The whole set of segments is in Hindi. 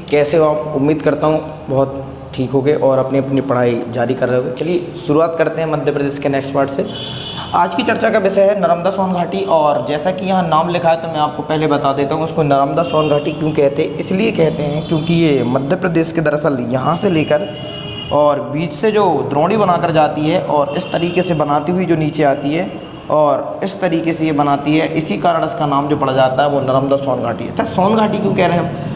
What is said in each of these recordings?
कैसे हो आप? उम्मीद करता हूँ बहुत ठीक हो गए और अपनी अपनी पढ़ाई जारी कर रहे हो। चलिए शुरुआत करते हैं मध्य प्रदेश के नेक्स्ट पार्ट से। आज की चर्चा का विषय है नर्मदा सोन घाटी, और जैसा कि यहाँ नाम लिखा है तो मैं आपको पहले बता देता हूँ उसको नर्मदा सोन घाटी क्यों कहते हैं। इसलिए कहते हैं क्योंकि ये मध्य प्रदेश के दरअसल यहाँ से लेकर और बीच से जो द्रोणी बनाकर जाती है और इस तरीके से बनाती हुई जो नीचे आती है और इस तरीके से ये बनाती है, इसी कारण इसका नाम जो पड़ा जाता है वो नर्मदा सोन घाटी है। अच्छा, सोन घाटी क्यों कह रहे हैं हम?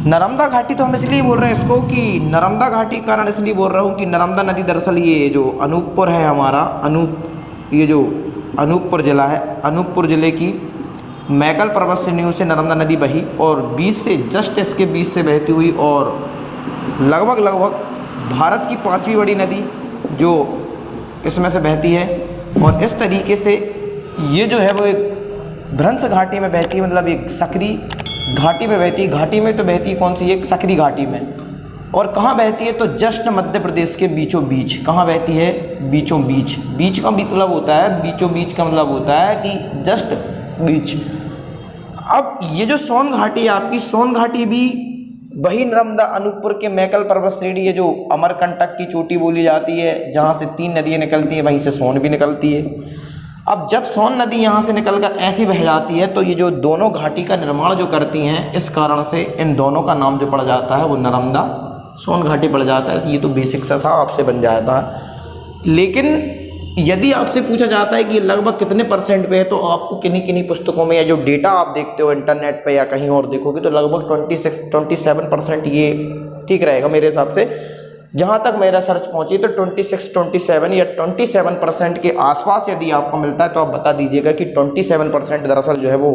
नर्मदा घाटी तो हम इसलिए बोल रहे हैं इसको कि नर्मदा घाटी के कारण इसलिए बोल रहा हूँ कि नर्मदा नदी दरअसल ये जो अनूपपुर है हमारा ये जो अनूपपुर ज़िला है, अनूपपुर ज़िले की मैकल पर्वत श्रेणी से नर्मदा नदी बही और बीच से जस्ट इसके बीच से बहती हुई और लगभग भारत की 5वीं बड़ी नदी जो इसमें से बहती है। और इस तरीके से ये जो है वो एक भ्रंश घाटी में बहती है, मतलब एक सकरी घाटी में बहती है। घाटी में तो बहती है कौन सी? एक सकरी घाटी में। और कहाँ बहती है? तो जस्ट मध्य प्रदेश के बीचों बीच। कहाँ बहती है? बीचों बीच। बीच का मतलब होता है, बीचों बीच का मतलब होता है कि जस्ट बीच। अब ये जो सोन घाटी है आपकी, सोन घाटी भी वही नर्मदा अनूपपुर के मैकल पर्वत श्रेणी है जो अमरकंटक की चोटी बोली जाती है, जहाँ से 3 नदियाँ निकलती हैं, वहीं से सोन भी निकलती है। अब जब सोन नदी यहाँ से निकलकर ऐसी बह जाती है तो ये जो दोनों घाटी का निर्माण जो करती हैं, इस कारण से इन दोनों का नाम जो पड़ जाता है वो नर्मदा सोन घाटी पड़ जाता है। ये तो बेसिक सा था, आपसे बन जाता है। लेकिन यदि आपसे पूछा जाता है कि लगभग कितने % पे है, तो आपको किन्हीं पुस्तकों में या जो डेटा आप देखते हो इंटरनेट पे या कहीं और देखोगे तो लगभग 27% ये ठीक रहेगा मेरे हिसाब से। जहाँ तक मेरा सर्च पहुँची तो 26, 27 या 27% के आसपास यदि आपको मिलता है तो आप बता दीजिएगा कि 27% दरअसल जो है वो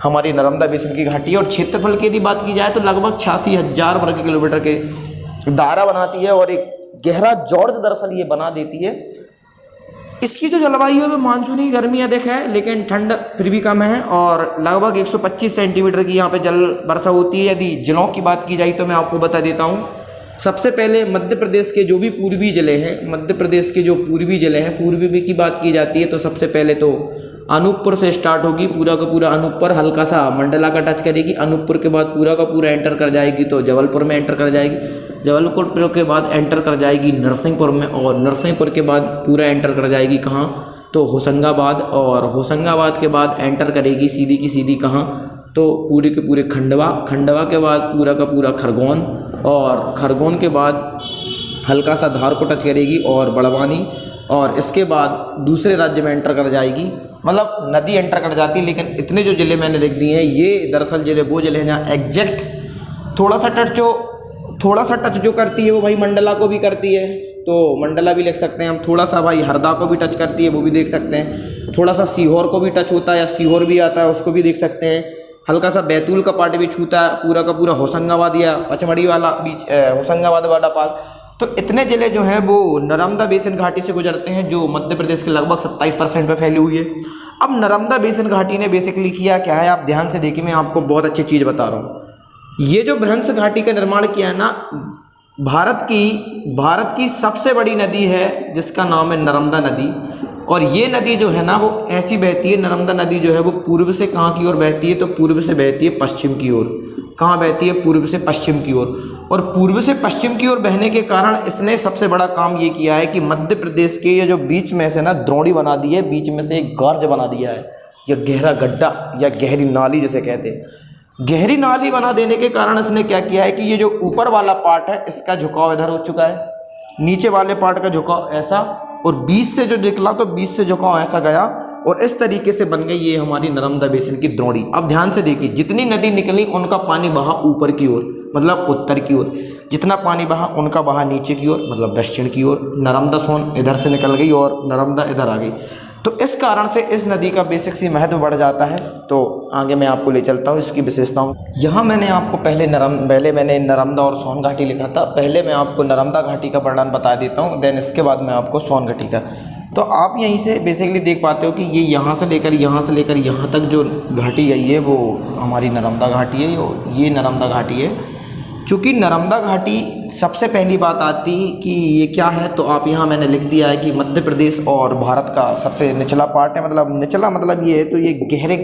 हमारी नर्मदा बेसिन की घाटी है। और क्षेत्रफल की यदि बात की जाए तो लगभग 86,000 वर्ग किलोमीटर के दायरा बनाती है और एक गहरा जॉर्ज दरअसल ये बना देती है। इसकी जो जलवायु है वो मानसूनी गर्मी अधिक है लेकिन ठंड फिर भी कम है और लगभग 125 सेंटीमीटर की यहाँ पे जल वर्षा होती है। यदि जिलों की बात की जाए तो मैं आपको बता देता हूँ। सबसे पहले मध्य प्रदेश के जो भी पूर्वी ज़िले हैं, मध्य प्रदेश के जो पूर्वी ज़िले हैं, पूर्वी की बात की जाती है तो सबसे पहले तो अनूपपुर से स्टार्ट होगी। पूरा का पूरा अनूपपुर, हल्का सा मंडला का टच करेगी। अनूपपुर के बाद पूरा का पूरा एंटर कर जाएगी तो जबलपुर में एंटर कर जाएगी। जबलपुर के बाद एंटर कर जाएगी नरसिंहपुर में, और नरसिंहपुर के बाद पूरा एंटर कर जाएगी कहाँ? तो होशंगाबाद, और होशंगाबाद के बाद एंटर करेगी सीधी की सीधी कहाँ? तो पूरे के पूरे खंडवा, खंडवा के बाद पूरा का पूरा खरगोन, और खरगोन के बाद हल्का सा धार को टच करेगी और बड़वानी, और इसके बाद दूसरे राज्य में एंटर कर जाएगी। मतलब नदी एंटर कर जाती है। लेकिन इतने जो ज़िले मैंने लिख दिए हैं ये दरअसल ज़िले वो ज़िले हैं जहाँ एग्जैक्ट थोड़ा सा टच जो करती है वो भाई मंडला को भी करती है, तो मंडला भी लिख सकते हैं हम। थोड़ा सा भाई हरदा को भी टच करती है, वो भी देख सकते हैं। थोड़ा सा सीहोर को भी टच होता है या सीहोर भी आता है, उसको भी देख सकते हैं। हल्का सा बैतूल का पार्ट भी छूता है, पूरा का पूरा होशंगाबाद या पचमढ़ी वाला बीच होशंगाबाद वाला पार्ट। तो इतने ज़िले जो हैं वो नर्मदा बेसिन घाटी से गुजरते हैं जो मध्य प्रदेश के लगभग 27% पे फैली हुई है। अब नर्मदा बेसिन घाटी ने बेसिकली किया क्या है, आप ध्यान से देखिए, मैं आपको बहुत अच्छी चीज़ बता रहा हूँ। ये जो भ्रंश घाटी का निर्माण किया है ना, भारत की सबसे बड़ी नदी है जिसका नाम है नर्मदा नदी। और ये नदी जो है ना वो ऐसी बहती है, नर्मदा नदी जो है वो पूर्व से कहाँ की ओर बहती है? तो पूर्व से बहती है पश्चिम की ओर। कहाँ बहती है? पूर्व से पश्चिम की ओर। और पूर्व से पश्चिम की ओर बहने के कारण इसने सबसे बड़ा काम ये किया है कि मध्य प्रदेश के ये जो बीच में से ना द्रोणी बना दी है, बीच में से एक गार्ज बना दिया है, या गहरा गड्ढा या गहरी नाली जिसे कहते हैं। गहरी नाली बना देने के कारण इसने क्या किया है कि ये जो ऊपर वाला पार्ट है इसका झुकाव इधर हो चुका है, नीचे वाले पार्ट का झुकाव ऐसा, और बीच से जो निकला तो बीच से झुकाव ऐसा गया, और इस तरीके से बन गई ये हमारी नर्मदा बेसिन की द्रोणी। अब ध्यान से देखिए, जितनी नदी निकली उनका पानी बहा ऊपर की ओर, मतलब उत्तर की ओर। जितना पानी बहा उनका बहा नीचे की ओर, मतलब दक्षिण की ओर। नर्मदा सोन इधर से निकल गई और नर्मदा इधर आ गई। तो इस कारण से इस नदी का बेसिक सी महत्व बढ़ जाता है। तो आगे मैं आपको ले चलता हूँ इसकी विशेषताओं। यहाँ मैंने आपको पहले मैंने नर्मदा और सोन घाटी लिखा था। पहले मैं आपको नर्मदा घाटी का वर्णन बता देता हूँ, देन इसके बाद मैं आपको सोन घाटी का। तो आप यहीं से बेसिकली देख पाते हो कि ये यहाँ से लेकर यहाँ तक जो घाटी गई है वो हमारी नर्मदा घाटी है। ये नर्मदा घाटी है। चूँकि नर्मदा घाटी सबसे पहली बात आती कि ये क्या है, तो आप यहाँ मैंने लिख दिया है कि मध्य प्रदेश और भारत का सबसे निचला पार्ट है। मतलब निचला मतलब ये है, तो ये गहरे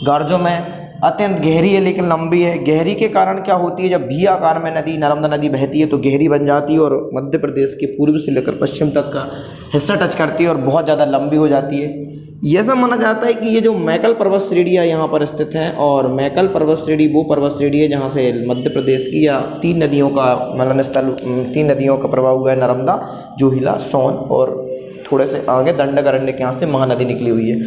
गार्जों में अत्यंत गहरी है लेकिन लंबी है। गहरी के कारण क्या होती है, जब भी आकार में नदी नर्मदा नदी बहती है तो गहरी बन जाती है और मध्य प्रदेश के पूर्व से लेकर पश्चिम तक का हिस्सा टच करती है और बहुत ज़्यादा लंबी हो जाती है। यह सब माना जाता है कि ये जो मैकल पर्वत श्रेणियाँ यहाँ पर स्थित हैं, और मैकल पर्वत श्रेणी वो पर्वत श्रेणी है जहाँ से मध्य प्रदेश की या 3 नदियों का मिलन स्थल, 3 नदियों का प्रभाव हुआ है, नर्मदा, जोहिला, सोन, और थोड़े से आगे दंडकारण्य के यहाँ से महानदी निकली हुई है।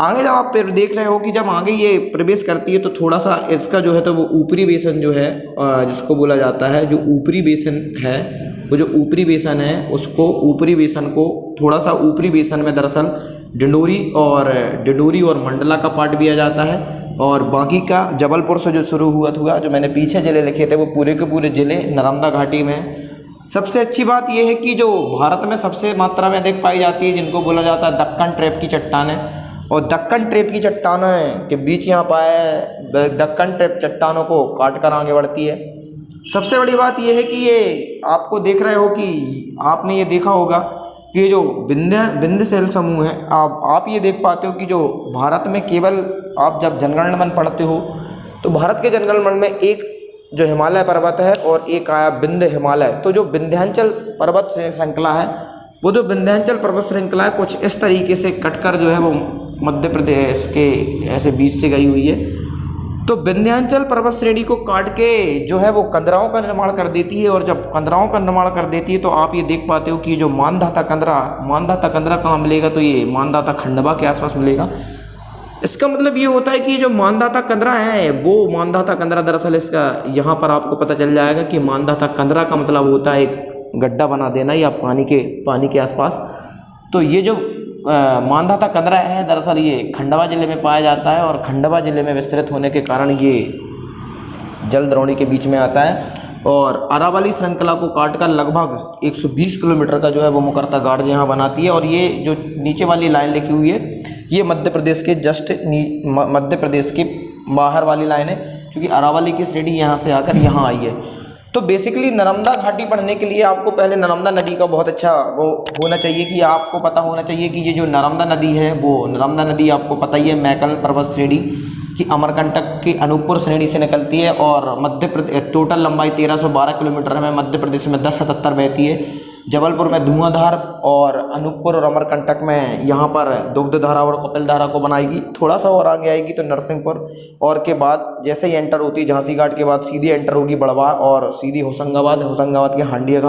आगे जब आप फिर देख रहे हो कि जब आगे ये प्रवेश करती है तो थोड़ा सा इसका जो है तो वो ऊपरी बेसन जो है जिसको बोला जाता है, जो ऊपरी बेसन है, वो जो ऊपरी बेसन है उसको, ऊपरी बेसन को थोड़ा सा ऊपरी बेसन में दरअसल डिंडोरी और मंडला का पार्ट दिया जाता है, और बाकी का जबलपुर से जो शुरू हुआ था, जो मैंने पीछे ज़िले लिखे थे वो पूरे के पूरे ज़िले नर्मदा घाटी में। सबसे अच्छी बात यह है कि जो भारत में सबसे मात्रा में अधिक पाई जाती है, जिनको बोला जाता है दक्कन ट्रैप की चट्टानें, और दक्कन ट्रैप की चट्टानों के बीच यहाँ पाए दक्कन ट्रैप चट्टानों को काट कर आगे बढ़ती है। सबसे बड़ी बात यह है कि ये आपको देख रहे हो कि आपने ये देखा होगा कि जो विंध्य शैल समूह है, आप ये देख पाते हो कि जो भारत में केवल आप जब जनगणमन पढ़ते हो तो भारत के जनगणमन में एक जो हिमालय पर्वत है और एक आया विंध्य हिमालय। तो जो विंध्यांचल पर्वत श्रृंखला है, वो जो विंध्यांचल पर्वत श्रृंखला है कुछ इस तरीके से कटकर जो है वो मध्य प्रदेश के ऐसे बीच से गई हुई है। तो विंध्यांचल पर्वत श्रेणी को काट के जो है वो कंदराओं का निर्माण कर देती है, और जब कंदराओं का निर्माण कर देती है तो आप ये देख पाते हो कि जो मानधाता कंदरा कहाँ मिलेगा, तो ये मानधाता खंडवा के आसपास मिलेगा। इसका मतलब ये होता है कि जो मानधाता कंदरा है वो मानधाता कंदरा दरअसल इसका यहाँ पर आपको पता चल जाएगा कि मानधाता कंदरा का मतलब होता है एक गड्ढा बना देना या पानी के आसपास। तो ये जो मानधाता कंदरा है दरअसल ये खंडवा ज़िले में पाया जाता है, और खंडवा ज़िले में विस्तृत होने के कारण ये जल द्रोणी के बीच में आता है, और अरावली श्रृंखला को काटकर लगभग 120 किलोमीटर का जो है वो मुकरता गाढ़ यहाँ बनाती है। और ये जो नीचे वाली लाइन लिखी हुई है ये मध्य प्रदेश के मध्य प्रदेश के बाहर वाली लाइन है, क्योंकि अरावली की श्रेणी यहाँ से आकर यहाँ आई है। तो बेसिकली नर्मदा घाटी पढ़ने के लिए आपको पहले नर्मदा नदी का बहुत अच्छा वो होना चाहिए कि आपको पता होना चाहिए कि ये जो नर्मदा नदी है, वो नर्मदा नदी आपको पता ही है मैकल पर्वत श्रेणी की अमरकंटक की अनूपपुर श्रेणी से निकलती है, और मध्य प्रदेश टोटल लंबाई 1312 किलोमीटर में मध्य प्रदेश में 1077 बहती है। जबलपुर में धुआंधार और अनूपपुर और अमरकंटक में यहाँ पर दुग्धधारा और कपिलधारा को बनाएगी। थोड़ा सा और आगे आएगी तो नरसिंहपुर, और के बाद जैसे ही एंटर होती है झांसी घाट के बाद सीधी एंटर होगी बड़वा और सीधी होशंगाबाद के हांडिया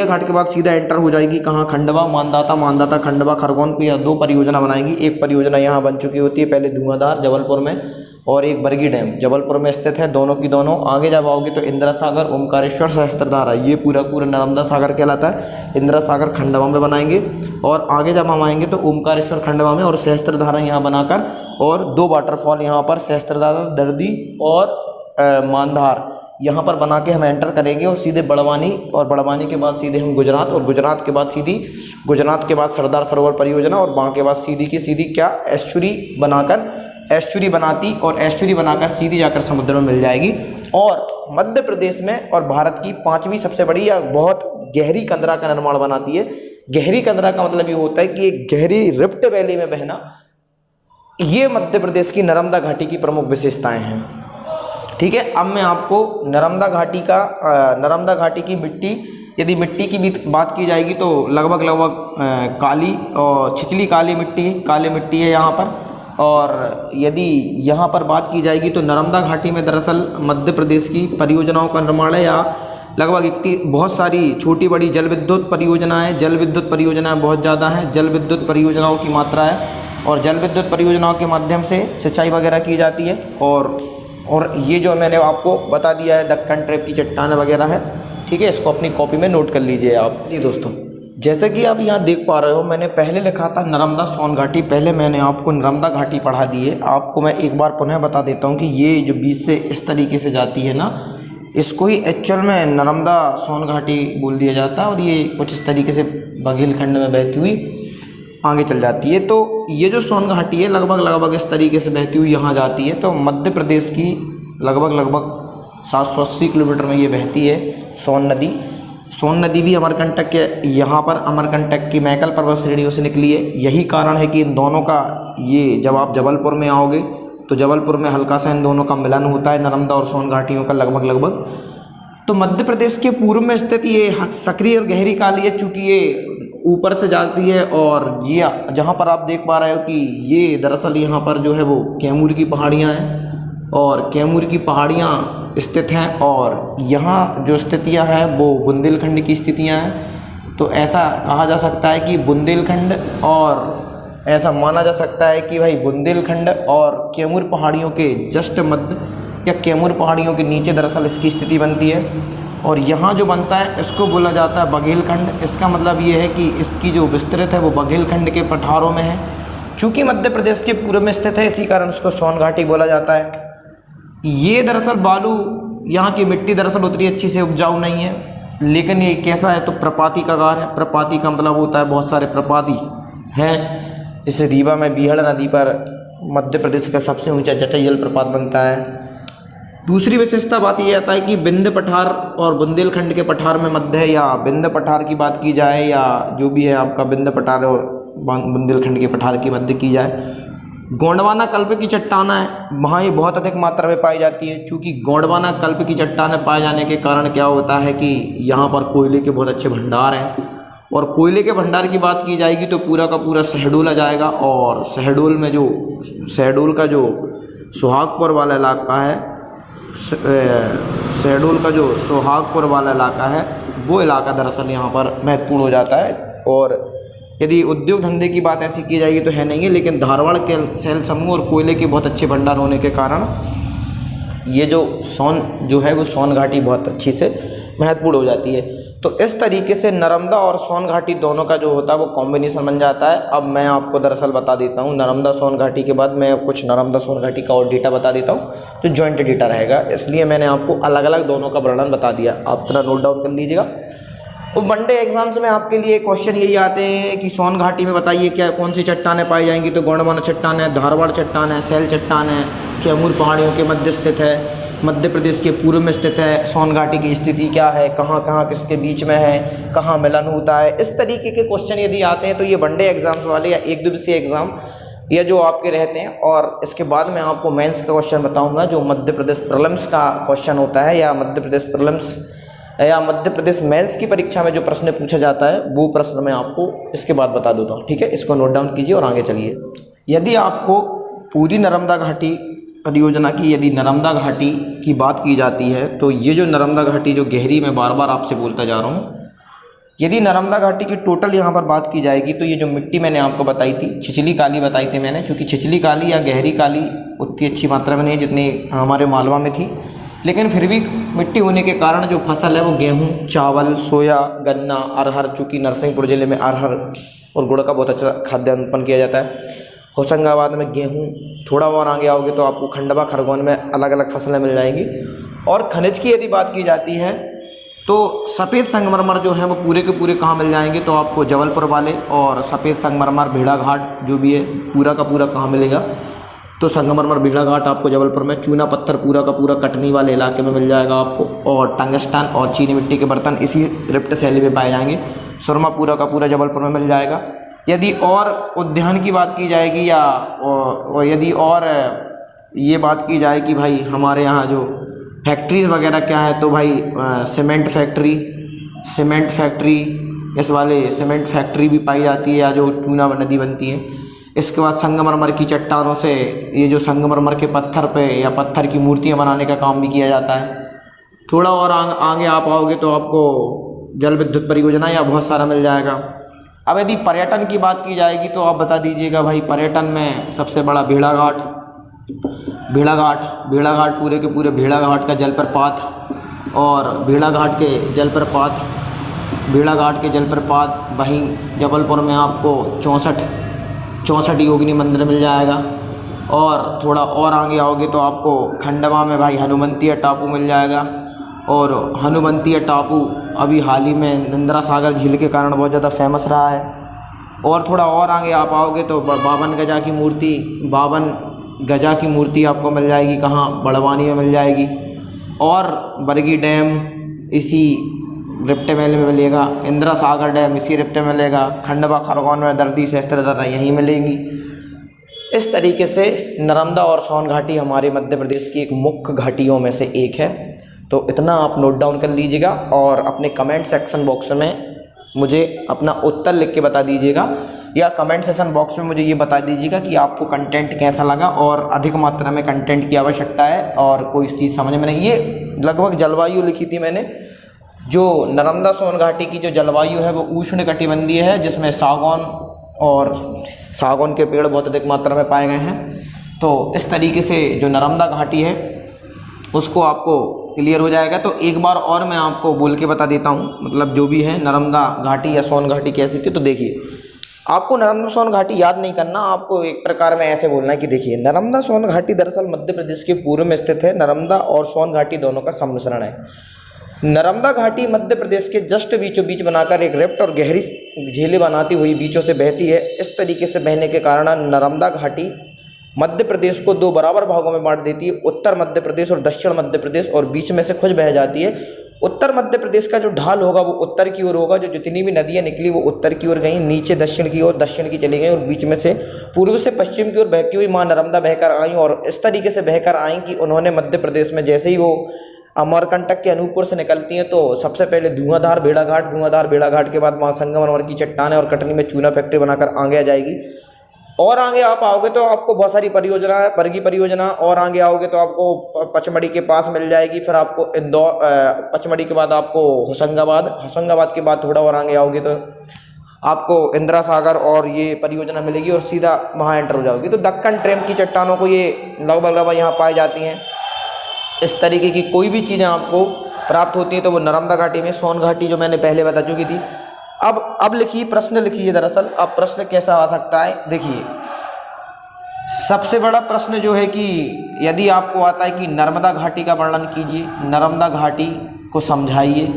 घाट के बाद सीधा एंटर हो जाएगी कहाँ, खंडवा, मानधाता खंडवा, खरगोन को। यह 2 परियोजना बनाएगी। एक परियोजना यहाँ बन चुकी होती है पहले धुआंधार जबलपुर में, और एक बरगी डैम जबलपुर में स्थित है। दोनों की दोनों आगे जब आओगे तो इंदिरा सागर, ओमकारेश्वर, सहस्त्रधारा, ये पूरा नर्मदा सागर कहलाता है। इंदिरा सागर खंडवा में बनाएंगे, और आगे जब हम आएंगे तो ओमकारेश्वर खंडवा में और सहस्त्रधारा यहाँ बनाकर, और 2 वाटरफॉल यहाँ पर सहस्त्रधारा, दर्दी और मानधार यहाँ पर बना के हम एंटर करेंगे, और सीधे बड़वानी, और बड़वानी के बाद सीधे हम गुजरात, और गुजरात के बाद सरदार सरोवर परियोजना, और वहाँ के बाद सीधी की सीधी क्या एस्चुरी बनाकर सीधी जाकर समुद्र में मिल जाएगी। और मध्य प्रदेश में और भारत की 5वीं सबसे बड़ी या बहुत गहरी कंदरा का निर्माण बनाती है। गहरी कंदरा का मतलब ये होता है कि एक गहरी रिफ्ट वैली में बहना, ये मध्य प्रदेश की नर्मदा घाटी की प्रमुख विशेषताएं हैं। ठीक है, अब मैं आपको नर्मदा घाटी की मिट्टी, यदि मिट्टी की भी बात की जाएगी तो लगभग काली और छिछली काली मिट्टी है यहाँ पर। और यदि यहाँ पर बात की जाएगी तो नर्मदा घाटी में दरअसल मध्य प्रदेश की परियोजनाओं का निर्माण है, या लगभग बहुत सारी छोटी बड़ी जल विद्युत परियोजनाएं बहुत ज़्यादा हैं। जल विद्युत परियोजनाओं की मात्रा है, और जल विद्युत परियोजनाओं के माध्यम से सिंचाई वगैरह की जाती है। और ये जो मैंने आपको बता दिया है दक्कन ट्रैप की चट्टान वगैरह है। ठीक है, इसको अपनी कॉपी में नोट कर लीजिए आप। ये दोस्तों, जैसे कि आप यहाँ देख पा रहे हो, मैंने पहले लिखा था नर्मदा सोन घाटी, पहले मैंने आपको नर्मदा घाटी पढ़ा दी है। आपको मैं एक बार पुनः बता देता हूँ कि ये जो बीच से इस तरीके से जाती है ना, इसको ही एक्चुअल में नर्मदा सोन घाटी बोल दिया जाता है, और ये कुछ इस तरीके से बुंदेलखंड में बहती हुई आगे चल जाती है। तो ये जो सोन घाटी है लगभग इस तरीके से बहती हुई यहाँ जाती है। तो मध्य प्रदेश की लगभग 780 किलोमीटर में ये बहती है सोन नदी भी अमरकंटक के यहाँ पर अमरकंटक की मैकल पर्वत श्रेणियों से निकली है। यही कारण है कि इन दोनों का ये जब आप जबलपुर में आओगे तो जबलपुर में हल्का सा इन दोनों का मिलन होता है, नर्मदा और सोन घाटियों का लगभग। तो मध्य प्रदेश के पूर्व में स्थित ये सक्रिय और गहरी काली है, चूँकि ये ऊपर से जाती है। और जी जहाँ पर आप देख पा रहे हो कि ये दरअसल यहाँ पर जो है वो कैमूर की पहाड़ियाँ हैं और कैमूर की पहाड़ियाँ स्थित हैं, और यहाँ जो स्थितियाँ हैं वो बुंदेलखंड की स्थितियाँ हैं। तो ऐसा कहा जा सकता है कि बुंदेलखंड, और ऐसा माना जा सकता है कि भाई बुंदेलखंड और कैमूर पहाड़ियों के जस्ट मध्य या कैमूर पहाड़ियों के नीचे दरअसल इसकी स्थिति बनती है। और यहाँ जो बनता है इसको बोला जाता है बघेलखंड। इसका मतलब ये है कि इसकी जो विस्तृत है वो बघेलखंड के पठारों में है। चूँकि मध्य प्रदेश के पूर्व में स्थित है, इसी कारण उसको सोन घाटी बोला जाता है। ये दरअसल बालू, यहाँ की मिट्टी दरअसल उतनी अच्छी से उपजाऊ नहीं है, लेकिन ये कैसा है तो प्रपाती का गार है। प्रपाती का मतलब होता है बहुत सारे प्रपाती हैं। इस रीवा में बीहड़ नदी पर मध्य प्रदेश का सबसे ऊंचा जटाई जलप्रपात बनता है। दूसरी विशेषता बात ये आता है कि विंध्य पठार और बुंदेलखंड के पठार में मध्य है, या विंध्य पठार की बात की जाए या जो भी है आपका विंध्य पठार और बुंदेलखंड के पठार की मध्य की जाए। गोंडवाना कल्प की चट्टाना है, वहाँ ये बहुत अधिक मात्रा में पाई जाती है। चूँकि गोंडवाना कल्प की चट्टानें पाए जाने के कारण क्या होता है कि यहाँ पर कोयले के बहुत अच्छे भंडार हैं, और कोयले के भंडार की बात की जाएगी तो पूरा का पूरा शहडोल आ जाएगा। और शहडोल में जो शहडोल का जो सुहागपुर वाला इलाका है, शहडोल का जो सुहागपुर वाला इलाका है वो इलाका दरअसल यहाँ पर महत्वपूर्ण हो जाता है। और यदि उद्योग धंधे की बात ऐसी की जाएगी तो है नहीं है, लेकिन धारवाड़ के सेल समूह और कोयले के बहुत अच्छे भंडार होने के कारण ये जो सोन जो है वो सोन घाटी बहुत अच्छी से महत्वपूर्ण हो जाती है। तो इस तरीके से नर्मदा और सोन घाटी दोनों का जो होता है वो कॉम्बिनेशन बन जाता है। अब मैं आपको दरअसल बता देता हूँ, नर्मदा सोन घाटी के बाद मैं कुछ नर्मदा सोन घाटी का और डेटा बता देता हूँ जो जॉइंट डेटा रहेगा, इसलिए मैंने आपको अलग अलग दोनों का वर्णन बता दिया। आप थोड़ा नोट डाउन कर लीजिएगा। तो वनडे एग्जाम्स में आपके लिए क्वेश्चन यही आते हैं कि सोन घाटी में बताइए क्या कौन सी चट्टानें पाई जाएंगी, तो गोंडवाना चट्टान है, धारवाड़ चट्टान है, सैल चट्टान है, कैमूर पहाड़ियों के मध्य स्थित है, मध्य प्रदेश के पूर्व में स्थित है। सोन घाटी की स्थिति क्या है, कहाँ कहाँ किसके बीच में है, कहाँ मिलन होता है, इस तरीके के क्वेश्चन यदि आते हैं तो ये वनडे एग्जाम्स वाले या एक दिवसीय एग्ज़ाम या जो आपके रहते हैं। और इसके बाद मैं आपको मेंस का क्वेश्चन बताऊंगा जो मध्य प्रदेश प्रीलिम्स का क्वेश्चन होता है, या मध्य प्रदेश प्रीलिम्स या मध्य प्रदेश मेंस की परीक्षा में जो प्रश्न पूछा जाता है वो प्रश्न मैं आपको इसके बाद बता देता हूँ। ठीक है, इसको नोट डाउन कीजिए और आगे चलिए। यदि आपको पूरी नर्मदा घाटी परियोजना की यदि नर्मदा घाटी की बात की जाती है तो ये जो नर्मदा घाटी जो गहरी मैं बार बार आपसे बोलता जा रहा हूँ, यदि नर्मदा घाटी की टोटल यहाँ पर बात की जाएगी तो ये जो मिट्टी मैंने आपको बताई थी, छिछली काली बताई थी मैंने, क्योंकि छिछली काली या गहरी काली उतनी अच्छी मात्रा में नहीं जितनी हमारे मालवा में थी, लेकिन फिर भी मिट्टी होने के कारण जो फसल है वो गेहूँ, चावल, सोया, गन्ना, अरहर, चूँकि नरसिंहपुर ज़िले में अरहर और गुड़ का बहुत अच्छा खाद्यान्न उत्पन्न किया जाता है। होशंगाबाद में गेहूँ, थोड़ा और आगे आओगे तो आपको खंडवा, खरगोन में अलग अलग फसलें मिल जाएंगी। और खनिज की यदि बात की जाती है तो सफ़ेद संगमरमर जो है वो पूरे के पूरे कहाँ मिल जाएंगे, तो आपको जबलपुर वाले और सफ़ेद संगमरमर भेड़ाघाट जो भी है पूरा का पूरा कहाँ मिलेगा, तो संगमरमर भेड़ाघाट आपको जबलपुर में, चूना पत्थर पूरा का पूरा कटनी वाले इलाके में मिल जाएगा आपको, और टंगस्टन और चीनी मिट्टी के बर्तन इसी रिप्ट शैली में पाए जाएंगे। सुरमा पूरा का पूरा जबलपुर में मिल जाएगा। यदि और उद्यान की बात की जाएगी या यदि और ये बात की जाए कि भाई हमारे यहाँ जो फैक्ट्रीज़ वगैरह क्या है, तो भाई सीमेंट फैक्ट्री इस वाले सीमेंट फैक्ट्री भी पाई जाती है, या जो चूना नदी बनती है। इसके बाद संगमरमर की चट्टानों से ये जो संगमरमर के पत्थर पे या पत्थर की मूर्तियाँ बनाने का काम भी किया जाता है। थोड़ा और आगे आप आओगे तो आपको जल विद्युत परियोजना या बहुत सारा मिल जाएगा। अब यदि पर्यटन की बात की जाएगी तो आप बता दीजिएगा भाई, पर्यटन में सबसे बड़ा भेड़ाघाट पूरे के पूरे भेड़ाघाट का जलप्रपात, और भेड़ाघाट के जलप्रपात वहीं जबलपुर में आपको 64 योगिनी मंदिर मिल जाएगा। और थोड़ा और आगे आओगे तो आपको खंडवा में भाई हनुमंतिया टापू मिल जाएगा, और हनुमंतिया टापू अभी हाल ही में नंदरा सागर झील के कारण बहुत ज़्यादा फेमस रहा है। और थोड़ा और आगे आप आओगे तो 52 गजा की मूर्ति आपको मिल जाएगी, कहाँ, बड़वानी में मिल जाएगी। और बरगी डैम इसी रिप्टे मेले में मिलेगा, इंदिरा सागर डैम इसी रिप्टे में मिलेगा, खंडवा खरगोन में दर्दी सहस्त्रधारा यहीं मिलेंगी। इस तरीके से नर्मदा और सोन घाटी हमारे मध्य प्रदेश की एक मुख्य घाटियों में से एक है। तो इतना आप नोट डाउन कर लीजिएगा और अपने कमेंट सेक्शन बॉक्स में मुझे अपना उत्तर लिख के बता दीजिएगा, या कमेंट सेक्शन बॉक्स में मुझे ये बता दीजिएगा कि आपको कंटेंट कैसा लगा और अधिक मात्रा में कंटेंट की आवश्यकता है और कोई इस चीज़ समझ में नहीं। ये लगभग जलवायु लिखी थी मैंने। जो नर्मदा सोन घाटी की जो जलवायु है वो उष्ण कटिबंधीय है, जिसमें सागौन के पेड़ बहुत अधिक मात्रा में पाए गए हैं। तो इस तरीके से जो नर्मदा घाटी है उसको आपको क्लियर हो जाएगा। तो एक बार और मैं आपको बोल के बता देता हूँ, मतलब जो भी है नर्मदा घाटी या सोन घाटी कैसी थी। तो देखिए, आपको नर्मदा सोन घाटी याद नहीं करना, आपको एक प्रकार में ऐसे बोलना है कि देखिए, नर्मदा सोन घाटी दरअसल मध्य प्रदेश के पूर्व में स्थित है। नर्मदा और सोन घाटी दोनों का सम्मिश्रण है। नर्मदा घाटी मध्य प्रदेश के जस्ट बीचों बीच बनाकर एक रेप्ट और गहरी झीलें बनाती हुई बीचों से बहती है। इस तरीके से बहने के कारण नर्मदा घाटी मध्य प्रदेश को दो बराबर भागों में बांट देती है, उत्तर मध्य प्रदेश और दक्षिण मध्य प्रदेश, और बीच में से खुद बह जाती है। उत्तर मध्य प्रदेश का जो ढाल होगा वो उत्तर की ओर होगा, जो जितनी भी नदियाँ निकली वो उत्तर की ओर गई, नीचे दक्षिण की ओर दक्षिण की चली गई, और बीच में से पूर्व से पश्चिम की ओर बहती हुई माँ नर्मदा बहकर आई। और इस तरीके से बहकर आई कि उन्होंने मध्य प्रदेश में जैसे ही वो अमरकंटक के अनूपपुर से निकलती हैं तो सबसे पहले धुआंधार भेड़ाघाट के बाद माँ संगमरमर की चट्टानें और कटनी में चूना फैक्ट्री बनाकर आगे आ जाएगी। और आगे आप आओगे तो आपको बहुत सारी परियोजना है, बरगी परियोजना, और आगे आओगे तो आपको पचमढ़ी के पास मिल जाएगी। फिर आपको इंदौर, पचमढ़ी के बाद आपको होशंगाबाद के बाद थोड़ा और आगे आओगे तो आपको इंदिरा सागर और ये परियोजना मिलेगी और सीधा वहाँ एंटर हो जाओगी। तो दक्कन ट्रेम की चट्टानों को ये लगभग यहाँ पाई जाती हैं। इस तरीके की कोई भी चीज़ें आपको प्राप्त होती हैं तो वो नर्मदा घाटी में। सोन घाटी जो मैंने पहले बता चुकी थी। अब लिखिए, प्रश्न लिखिए। दरअसल अब प्रश्न कैसा आ सकता है, देखिए, सबसे बड़ा प्रश्न जो है कि यदि आपको आता है कि नर्मदा घाटी का वर्णन कीजिए, नर्मदा घाटी को समझाइए।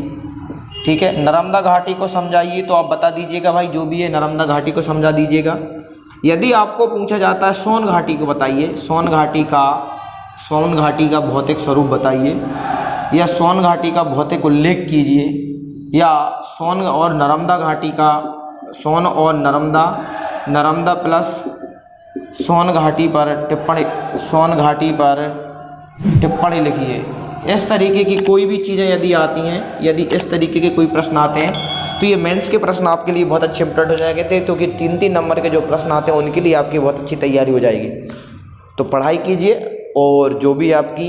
ठीक है, नर्मदा घाटी को समझाइए तो आप बता दीजिएगा भाई, जो भी है नर्मदा घाटी को समझा दीजिएगा। यदि आपको पूछा जाता है सोन घाटी को बताइए, सोन घाटी का भौतिक स्वरूप बताइए, या सोन घाटी का भौतिक उल्लेख कीजिए, या सोन और नर्मदा घाटी का, सोन और नर्मदा प्लस सोन घाटी पर टिप्पणी लिखिए। इस तरीके की कोई भी चीज़ें यदि आती हैं, यदि इस तरीके के कोई प्रश्न आते हैं तो ये मेंस के प्रश्न आपके लिए बहुत अच्छे इंपॉर्टेंट हो जाएंगे थे, क्योंकि 3-3 नंबर के जो प्रश्न आते हैं उनके लिए आपकी बहुत अच्छी तैयारी हो जाएगी। तो पढ़ाई कीजिए और जो भी आपकी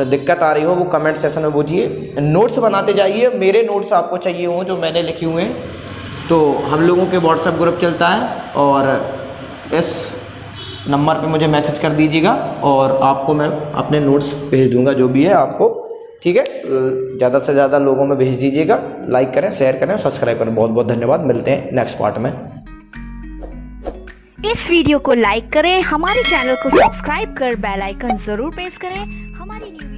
दिक्कत आ रही हो वो कमेंट सेक्शन में पूछिए। नोट्स बनाते जाइए, मेरे नोट्स आपको चाहिए हों जो मैंने लिखे हुए हैं तो हम लोगों के व्हाट्सएप ग्रुप चलता है, और इस नंबर पे मुझे मैसेज कर दीजिएगा और आपको मैं अपने नोट्स भेज दूंगा जो भी है आपको। ठीक है, ज़्यादा से ज़्यादा लोगों में भेज दीजिएगा, लाइक करें, शेयर करें, सब्सक्राइब करें। बहुत बहुत धन्यवाद, मिलते हैं नेक्स्ट पार्ट में। इस वीडियो को लाइक करें, हमारे चैनल को सब्सक्राइब कर बेल आइकन जरूर प्रेस करें। हमारी न्यू